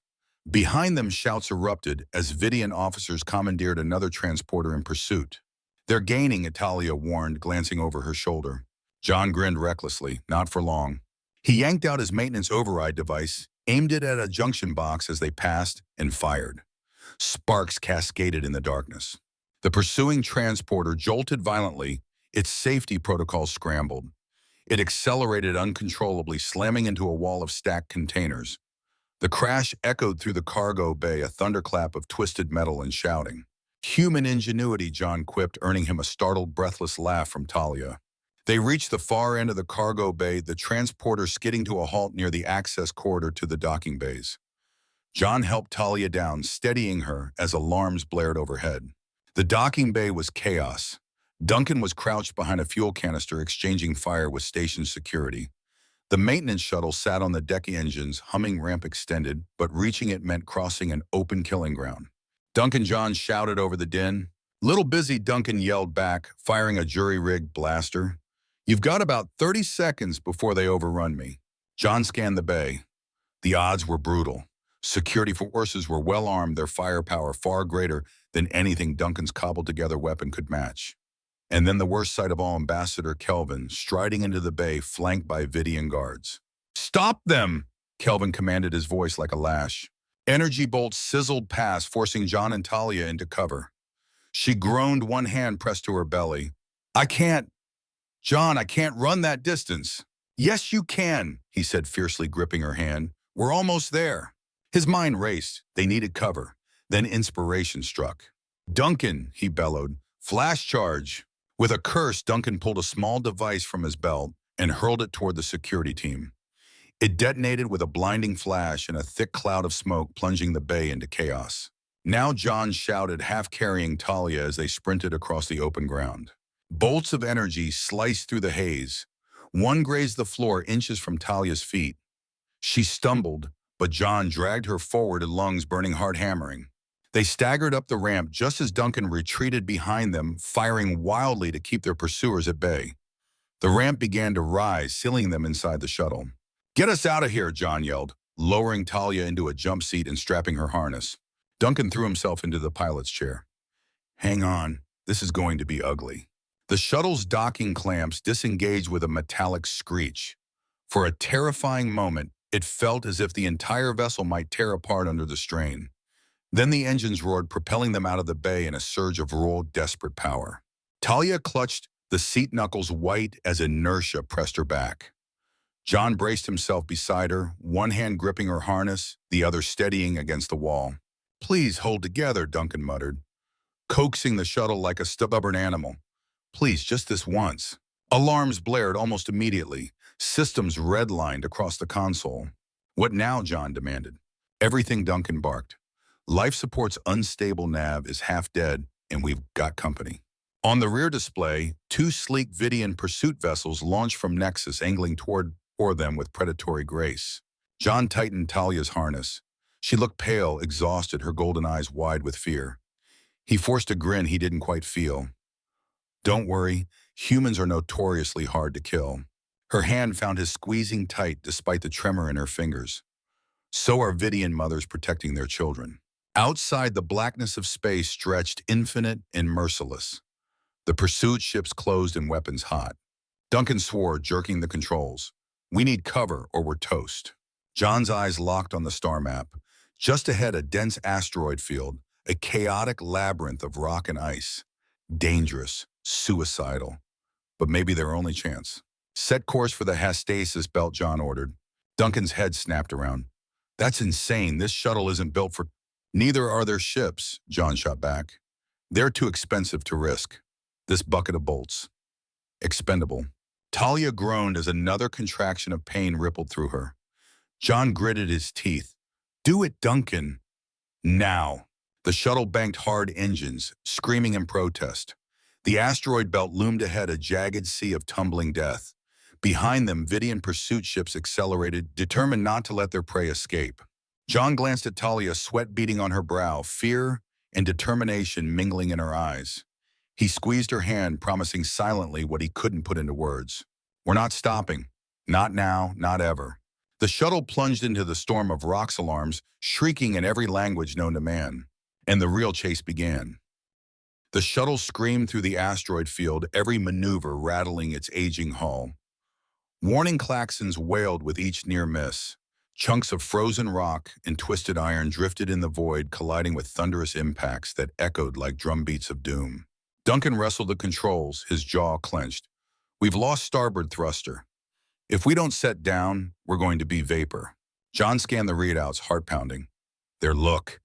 Behind them, shouts erupted as Vidian officers commandeered another transporter in pursuit. They're gaining, Talia warned, glancing over her shoulder. John grinned recklessly, not for long. He yanked out his maintenance override device, aimed it at a junction box as they passed, and fired. Sparks cascaded in the darkness. The pursuing transporter jolted violently, its safety protocols scrambled. It accelerated uncontrollably, slamming into a wall of stacked containers. The crash echoed through the cargo bay, a thunderclap of twisted metal and shouting. Human ingenuity, John quipped, earning him a startled, breathless laugh from Talia. They reached the far end of the cargo bay, the transporter skidding to a halt near the access corridor to the docking bays. John helped Talia down, steadying her as alarms blared overhead. The docking bay was chaos. Duncan was crouched behind a fuel canister, exchanging fire with station security. The maintenance shuttle sat on the deck engines, humming ramp extended, but reaching it meant crossing an open killing ground. Duncan, John shouted over the din. Little busy, Duncan yelled back, firing a jury-rigged blaster. You've got about 30 seconds before they overrun me. John scanned the bay. The odds were brutal. Security forces were well armed, their firepower far greater than anything Duncan's cobbled-together weapon could match. And then the worst sight of all, Ambassador Kelvin, striding into the bay, flanked by Vidian guards. Stop them! Kelvin commanded, his voice like a lash. Energy bolts sizzled past, forcing John and Talia into cover. She groaned, one hand pressed to her belly. I can't. John, I can't run that distance. Yes, you can, he said, fiercely gripping her hand. We're almost there. His mind raced. They needed cover. Then inspiration struck. Duncan, he bellowed. Flash charge. With a curse, Duncan pulled a small device from his belt and hurled it toward the security team. It detonated with a blinding flash and a thick cloud of smoke plunging the bay into chaos. Now John shouted, half carrying Talia as they sprinted across the open ground. Bolts of energy sliced through the haze. One grazed the floor inches from Talia's feet. She stumbled, but John dragged her forward, his lungs burning hard, hammering. They staggered up the ramp just as Duncan retreated behind them, firing wildly to keep their pursuers at bay. The ramp began to rise, sealing them inside the shuttle. Get us out of here, John yelled, lowering Talia into a jump seat and strapping her harness. Duncan threw himself into the pilot's chair. Hang on, this is going to be ugly. The shuttle's docking clamps disengaged with a metallic screech. For a terrifying moment, it felt as if the entire vessel might tear apart under the strain. Then the engines roared, propelling them out of the bay in a surge of raw, desperate power. Talia clutched, the seat knuckles white as inertia pressed her back. John braced himself beside her, one hand gripping her harness, the other steadying against the wall. Please hold together, Duncan muttered, coaxing the shuttle like a stubborn animal. Please, just this once. Alarms blared almost immediately, systems redlined across the console. What now, John demanded. Everything, Duncan barked. Life support's unstable nav is half dead, and we've got company. On the rear display, two sleek Vidian pursuit vessels launched from Nexus, angling toward them with predatory grace. John tightened Talia's harness. She looked pale, exhausted, her golden eyes wide with fear. He forced a grin he didn't quite feel. Don't worry, humans are notoriously hard to kill. Her hand found his squeezing tight despite the tremor in her fingers. So are Vidian mothers protecting their children. Outside, the blackness of space stretched infinite and merciless. The pursuit ships closed and weapons hot. Duncan swore, jerking the controls. We need cover or we're toast. John's eyes locked on the star map. Just ahead, a dense asteroid field, a chaotic labyrinth of rock and ice. Dangerous, suicidal, but maybe their only chance. Set course for the Hastasis belt, John ordered. Duncan's head snapped around. That's insane. This shuttle isn't built for... Neither are their ships, John shot back. They're too expensive to risk. This bucket of bolts. Expendable. Talia groaned as another contraction of pain rippled through her. John gritted his teeth. Do it, Duncan. Now. The shuttle banked hard engines, screaming in protest. The asteroid belt loomed ahead, a jagged sea of tumbling death. Behind them, Vidian pursuit ships accelerated, determined not to let their prey escape. John glanced at Talia, sweat beading on her brow, fear and determination mingling in her eyes. He squeezed her hand, promising silently what he couldn't put into words. We're not stopping. Not now, not ever. The shuttle plunged into the storm of rocks alarms, shrieking in every language known to man. And the real chase began. The shuttle screamed through the asteroid field, every maneuver rattling its aging hull. Warning klaxons wailed with each near miss. Chunks of frozen rock and twisted iron drifted in the void, colliding with thunderous impacts that echoed like drumbeats of doom. Duncan wrestled the controls, his jaw clenched. We've lost starboard thruster. If we don't set down, we're going to be vapor. John scanned the readouts, heart pounding. Their look.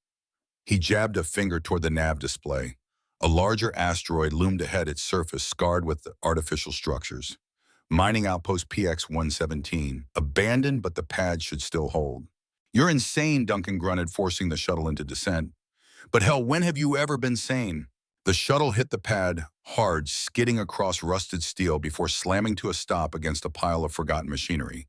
He jabbed a finger toward the nav display. A larger asteroid loomed ahead, its surface scarred with artificial structures. Mining outpost PX-117, abandoned, but the pad should still hold. You're insane, Duncan grunted, forcing the shuttle into descent. But hell, when have you ever been sane? The shuttle hit the pad hard, skidding across rusted steel before slamming to a stop against a pile of forgotten machinery.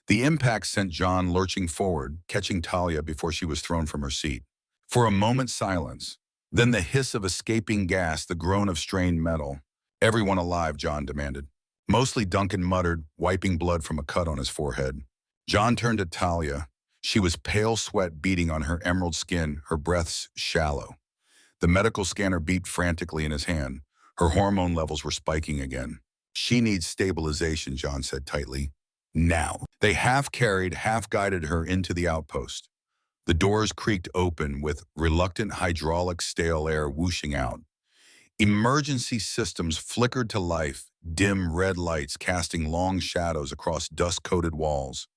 The impact sent John lurching forward, catching Talia before she was thrown from her seat. For a moment, silence. Then the hiss of escaping gas, the groan of strained metal. Everyone alive, John demanded. Mostly, Duncan muttered, wiping blood from a cut on his forehead. John turned to Talia. She was pale, sweat beading on her emerald skin, her breaths shallow. The medical scanner beeped frantically in his hand. Her hormone levels were spiking again. She needs stabilization, John said tightly. Now. They half-carried, half-guided her into the outpost. The doors creaked open with reluctant hydraulic stale air whooshing out. Emergency systems flickered to life, dim red lights casting long shadows across dust-coated walls.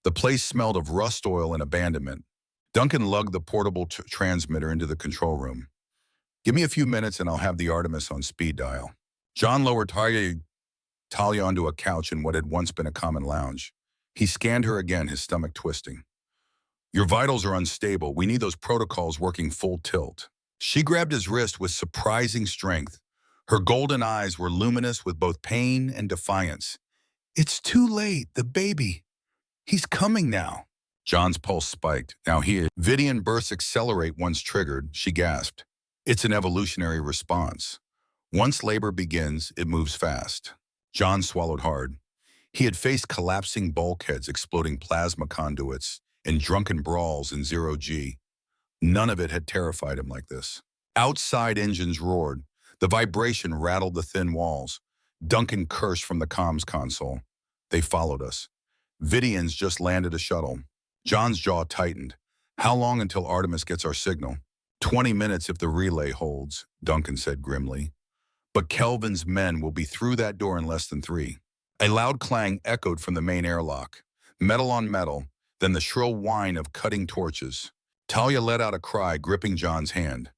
The place smelled of rust oil and abandonment. Duncan lugged the portable transmitter into the control room. Give me a few minutes and I'll have the Artemis on speed dial. John lowered Talia onto a couch in what had once been a common lounge. He scanned her again, his stomach twisting. Your vitals are unstable. We need those protocols working full tilt. She grabbed his wrist with surprising strength. Her golden eyes were luminous with both pain and defiance. It's too late, the baby. He's coming now. John's pulse spiked. Now here, Vidian bursts accelerate once triggered, she gasped. It's an evolutionary response. Once labor begins, it moves fast. John swallowed hard. He had faced collapsing bulkheads, exploding plasma conduits, and drunken brawls in zero-G. None of it had terrified him like this. Outside engines roared. The vibration rattled the thin walls. Duncan cursed from the comms console. They followed us. Vidians just landed a shuttle. John's jaw tightened. How long until Artemis gets our signal? 20 minutes if the relay holds, Duncan said grimly. But Kelvin's men will be through that door in less than 3. A loud clang echoed from the main airlock. Metal on metal, then the shrill whine of cutting torches. Talia let out a cry, gripping John's hand.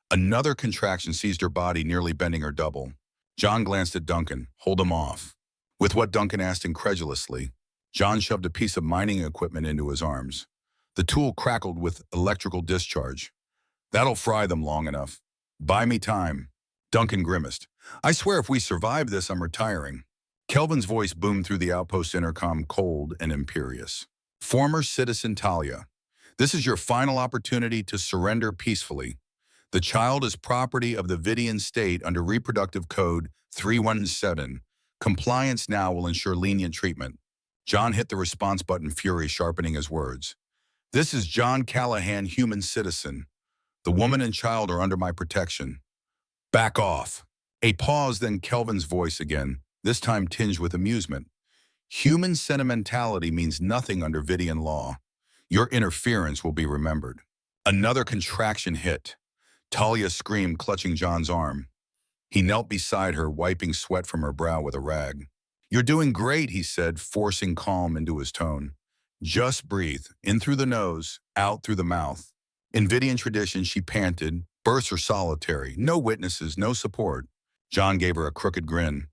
Another contraction seized her body, nearly bending her double. John glanced at Duncan. Hold him off. With what Duncan asked incredulously, John shoved a piece of mining equipment into his arms. The tool crackled with electrical discharge. That'll fry them long enough. Buy me time. Duncan grimaced. I swear if we survive this, I'm retiring. Kelvin's voice boomed through the outpost intercom, cold and imperious. Former citizen Talia, this is your final opportunity to surrender peacefully. The child is property of the Vidian state under Reproductive Code 317. Compliance now will ensure lenient treatment. John hit the response button, fury sharpening his words. This is John Callahan, human citizen. The woman and child are under my protection. Back off. A pause, then Kelvin's voice again, this time tinged with amusement. Human sentimentality means nothing under Vidian law. Your interference will be remembered. Another contraction hit. Talia screamed, clutching John's arm. He knelt beside her, wiping sweat from her brow with a rag. You're doing great, he said, forcing calm into his tone. Just breathe, in through the nose, out through the mouth. In Vidian tradition, she panted. Births are solitary, no witnesses, no support. John gave her a crooked grin.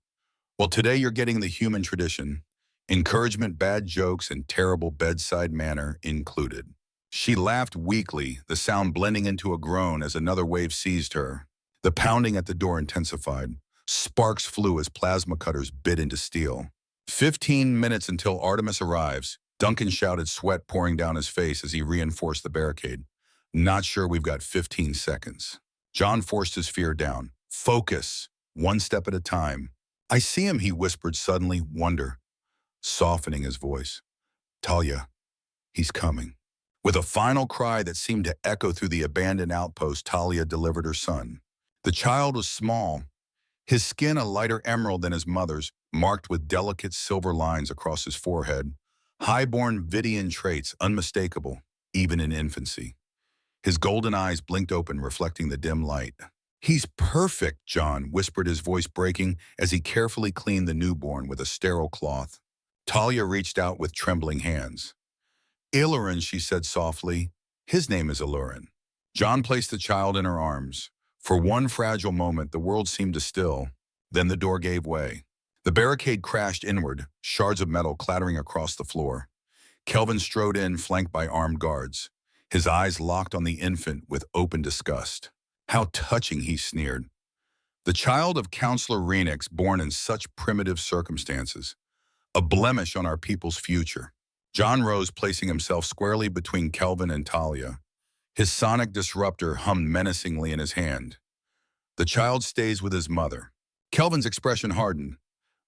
Well, today you're getting the human tradition. Encouragement, bad jokes, and terrible bedside manner included. She laughed weakly, the sound blending into a groan as another wave seized her. The pounding at the door intensified. Sparks flew as plasma cutters bit into steel. 15 minutes until Artemis arrives, Duncan shouted, sweat pouring down his face as he reinforced the barricade. Not sure we've got 15 seconds. John forced his fear down. Focus, one step at a time. I see him, he whispered suddenly, wonder, softening his voice. Talia, he's coming. With a final cry that seemed to echo through the abandoned outpost, Talia delivered her son. The child was small, his skin a lighter emerald than his mother's, marked with delicate silver lines across his forehead. Highborn Vidian traits, unmistakable, even in infancy. His golden eyes blinked open, reflecting the dim light. He's perfect, John whispered, his voice breaking as he carefully cleaned the newborn with a sterile cloth. Talia reached out with trembling hands. Ilurin, she said softly. His name is Ilurin. John placed the child in her arms. For one fragile moment, the world seemed to still. Then the door gave way. The barricade crashed inward, shards of metal clattering across the floor. Kelvin strode in, flanked by armed guards. His eyes locked on the infant with open disgust. How touching, he sneered. The child of Counselor Renix, born in such primitive circumstances. A blemish on our people's future. John rose, placing himself squarely between Kelvin and Talia. His sonic disruptor hummed menacingly in his hand. The child stays with his mother. Kelvin's expression hardened.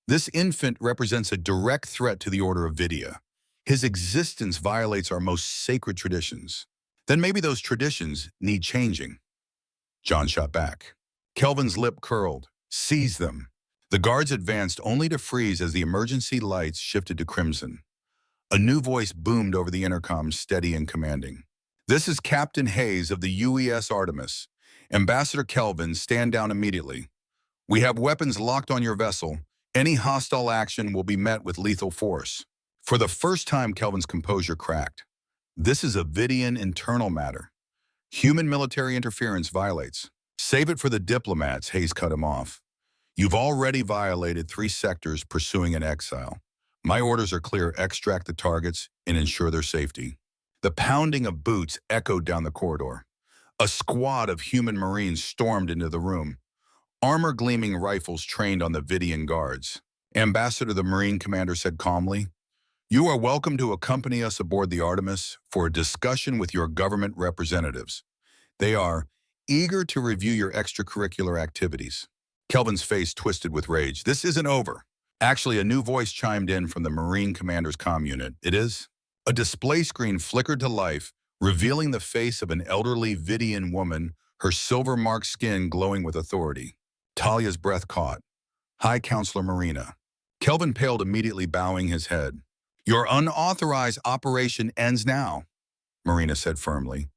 This infant represents a direct threat to the Order of Vidia. His existence violates our most sacred traditions. Then maybe those traditions need changing. John shot back. Kelvin's lip curled. Seize them. The guards advanced only to freeze as the emergency lights shifted to crimson. A new voice boomed over the intercom, steady and commanding. This is Captain Hayes of the UES Artemis. Ambassador Kelvin, stand down immediately. We have weapons locked on your vessel. Any hostile action will be met with lethal force. For the first time, Kelvin's composure cracked. This is a Vidian internal matter. Human military interference violates. Save it for the diplomats, Hayes cut him off. You've already violated 3 sectors pursuing an exile. My orders are clear: extract the targets and ensure their safety. The pounding of boots echoed down the corridor. A squad of human marines stormed into the room, armor-gleaming rifles trained on the Vidian guards. Ambassador, the Marine commander said calmly, "You are welcome to accompany us aboard the Artemis for a discussion with your government representatives. They are eager to review your extracurricular activities." Kelvin's face twisted with rage. This isn't over. Actually, a new voice chimed in from the Marine commander's comm unit. It is? A display screen flickered to life, revealing the face of an elderly Vidian woman, her silver-marked skin glowing with authority. Talia's breath caught. High Counselor Marina. Kelvin paled, immediately bowing his head. Your unauthorized operation ends now, Marina said firmly.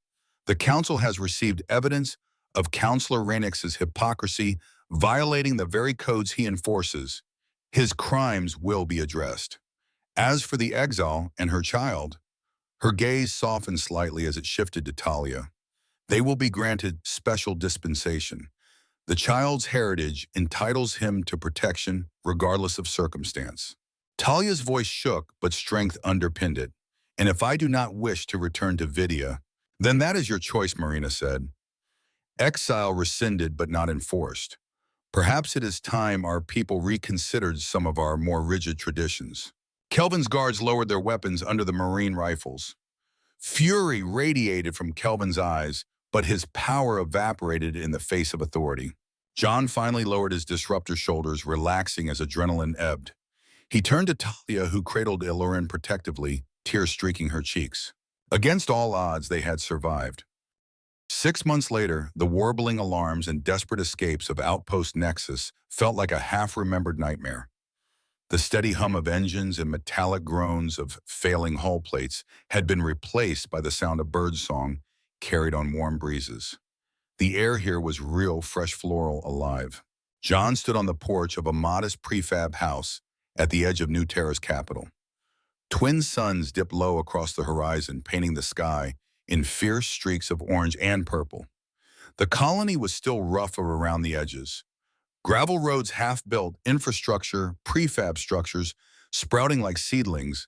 The Council has received evidence of Counselor Renix's hypocrisy, violating the very codes he enforces. His crimes will be addressed. As for the exile and her child, her gaze softened slightly as it shifted to Talia. They will be granted special dispensation. The child's heritage entitles him to protection regardless of circumstance. Talia's voice shook, but strength underpinned it. And if I do not wish to return to Vidia, then that is your choice, Marina said. Exile rescinded but not enforced. Perhaps it is time our people reconsidered some of our more rigid traditions. Kelvin's guards lowered their weapons under the Marine rifles. Fury radiated from Kelvin's eyes, but his power evaporated in the face of authority. John finally lowered his disruptor shoulders, relaxing as adrenaline ebbed. He turned to Talia, who cradled Ilurin protectively, tears streaking her cheeks. Against all odds, they had survived. 6 months later, the warbling alarms and desperate escapes of Outpost Nexus felt like a half-remembered nightmare. The steady hum of engines and metallic groans of failing hull plates had been replaced by the sound of birdsong carried on warm breezes. The air here was real, fresh floral alive. John stood on the porch of a modest prefab house at the edge of New Terra's capital. Twin suns dipped low across the horizon, painting the sky in fierce streaks of orange and purple. The colony was still rougher around the edges. Gravel roads half-built, infrastructure, prefab structures, sprouting like seedlings,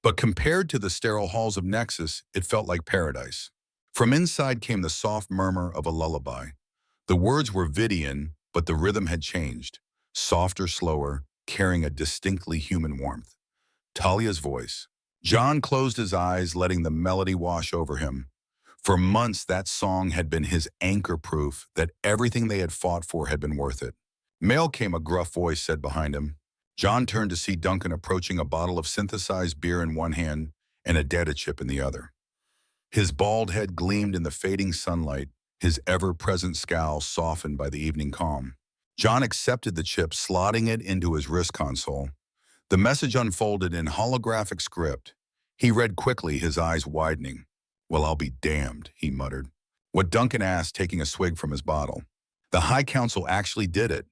but compared to the sterile halls of Nexus, it felt like paradise. From inside came the soft murmur of a lullaby. The words were Vidian, but the rhythm had changed, softer, slower, carrying a distinctly human warmth. Talia's voice. John closed his eyes, letting the melody wash over him. For months, that song had been his anchor, proof that everything they had fought for had been worth it. Mail came, a gruff voice said behind him. John turned to see Duncan approaching, a bottle of synthesized beer in one hand and a data chip in the other. His bald head gleamed in the fading sunlight, his ever-present scowl softened by the evening calm. John accepted the chip, slotting it into his wrist console. The message unfolded in holographic script. He read quickly, his eyes widening. Well, I'll be damned, he muttered. What Duncan asked, taking a swig from his bottle. The High Council actually did it.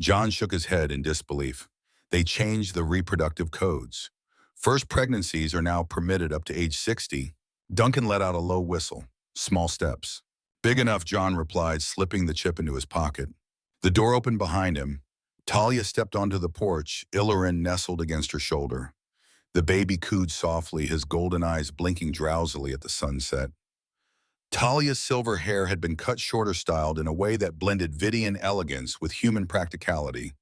John shook his head in disbelief. They changed the reproductive codes. First pregnancies are now permitted up to age 60. Duncan let out a low whistle. Small steps. Big enough, John replied, slipping the chip into his pocket. The door opened behind him. Talia stepped onto the porch, Ilurin nestled against her shoulder. The baby cooed softly, his golden eyes blinking drowsily at the sunset. Talia's silver hair had been cut shorter, styled in a way that blended Vidian elegance with human practicality.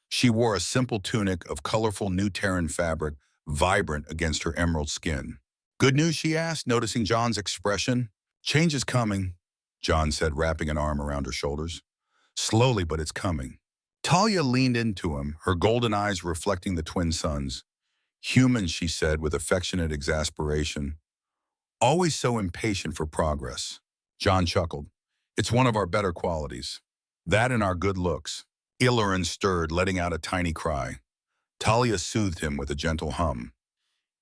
She wore a simple tunic of colorful New Terran fabric, vibrant against her emerald skin. Good news, she asked, noticing John's expression. Change is coming, John said, wrapping an arm around her shoulders. Slowly, but it's coming. Talia leaned into him, her golden eyes reflecting the twin suns. Human, she said with affectionate exasperation. Always so impatient for progress. John chuckled. It's one of our better qualities. That and our good looks. Ilurin stirred, letting out a tiny cry. Talia soothed him with a gentle hum.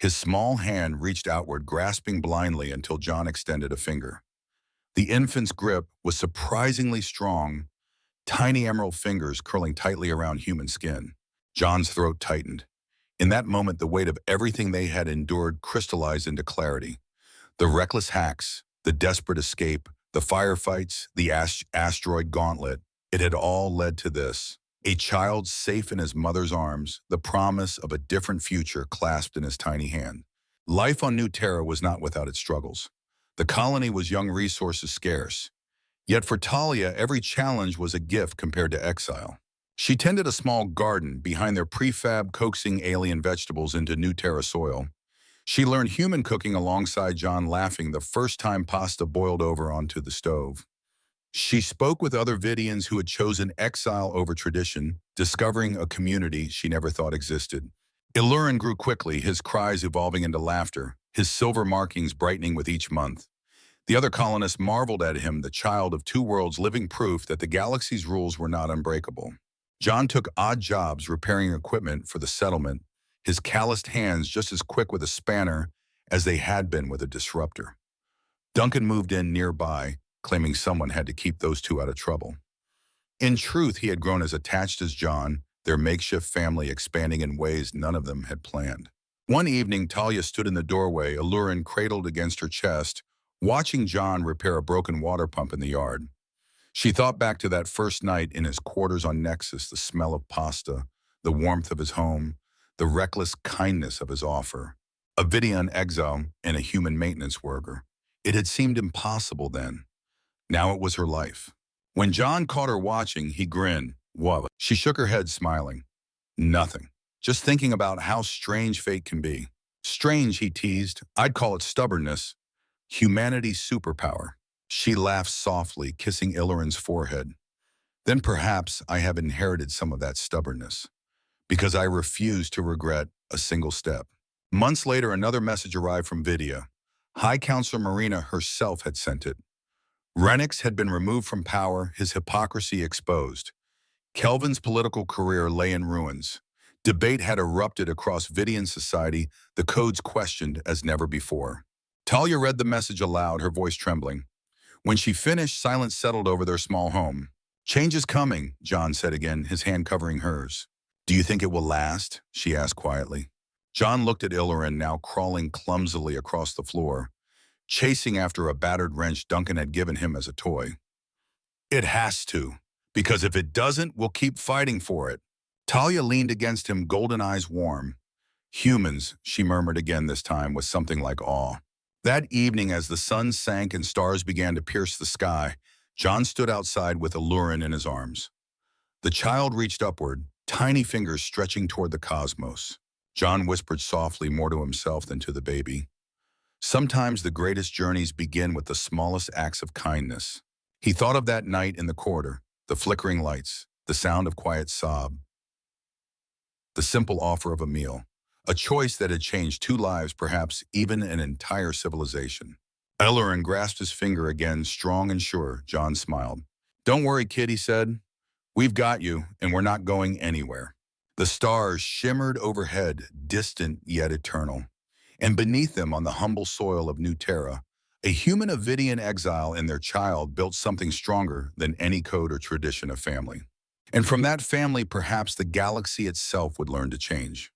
His small hand reached outward, grasping blindly until John extended a finger. The infant's grip was surprisingly strong. tiny emerald fingers curling tightly around human skin. John's throat tightened. In that moment, the weight of everything they had endured crystallized into clarity. The reckless hacks, the desperate escape, the firefights, the asteroid gauntlet, it had all led to this. A child safe in his mother's arms, the promise of a different future clasped in his tiny hand. Life on New Terra was not without its struggles. The colony was young, resources scarce. Yet for Talia, every challenge was a gift compared to exile. She tended a small garden behind their prefab, coaxing alien vegetables into New Terra soil. She learned human cooking alongside John, laughing the first time pasta boiled over onto the stove. She spoke with other Vidians who had chosen exile over tradition, discovering a community she never thought existed. Illurin grew quickly, his cries evolving into laughter, his silver markings brightening with each month. The other colonists marveled at him, the child of two worlds, living proof that the galaxy's rules were not unbreakable. John took odd jobs repairing equipment for the settlement, his calloused hands just as quick with a spanner as they had been with a disruptor. Duncan moved in nearby, claiming someone had to keep those two out of trouble. In truth, he had grown as attached as John, their makeshift family expanding in ways none of them had planned. One evening, Talia stood in the doorway, Illurin cradled against her chest, watching John repair a broken water pump in the yard. She thought back to that first night in his quarters on Nexus, the smell of pasta, the warmth of his home, the reckless kindness of his offer. A Vidian exile and a human maintenance worker. It had seemed impossible then. Now it was her life. When John caught her watching, he grinned. What? She shook her head, smiling. Nothing. Just thinking about how strange fate can be. Strange, he teased. I'd call it stubbornness. Humanity's superpower. She laughed softly, kissing Illurin's forehead. Then perhaps I have inherited some of that stubbornness, because I refuse to regret a single step. Months later, another message arrived from Vidia. High Counselor Marina herself had sent it. Renix had been removed from power, his hypocrisy exposed. Kelvin's political career lay in ruins. Debate had erupted across Vidian society, the codes questioned as never before. Talia read the message aloud, her voice trembling. When she finished, silence settled over their small home. Change is coming, John said again, his hand covering hers. Do you think it will last? She asked quietly. John looked at Illurin, now crawling clumsily across the floor, chasing after a battered wrench Duncan had given him as a toy. It has to, because if it doesn't, we'll keep fighting for it. Talia leaned against him, golden eyes warm. Humans, she murmured again this time with something like awe. That evening, as the sun sank and stars began to pierce the sky, John stood outside with Illurin in his arms. The child reached upward, tiny fingers stretching toward the cosmos. John whispered softly, more to himself than to the baby. Sometimes the greatest journeys begin with the smallest acts of kindness. He thought of that night in the corridor, the flickering lights, the sound of quiet sob, the simple offer of a meal, a choice that had changed two lives, perhaps even an entire civilization. Illurin grasped his finger again, strong and sure. John smiled. Don't worry, kid, he said. We've got you, and we're not going anywhere. The stars shimmered overhead, distant yet eternal. And beneath them, on the humble soil of New Terra, a human Vidian exile and their child built something stronger than any code or tradition of family. And from that family, perhaps the galaxy itself would learn to change.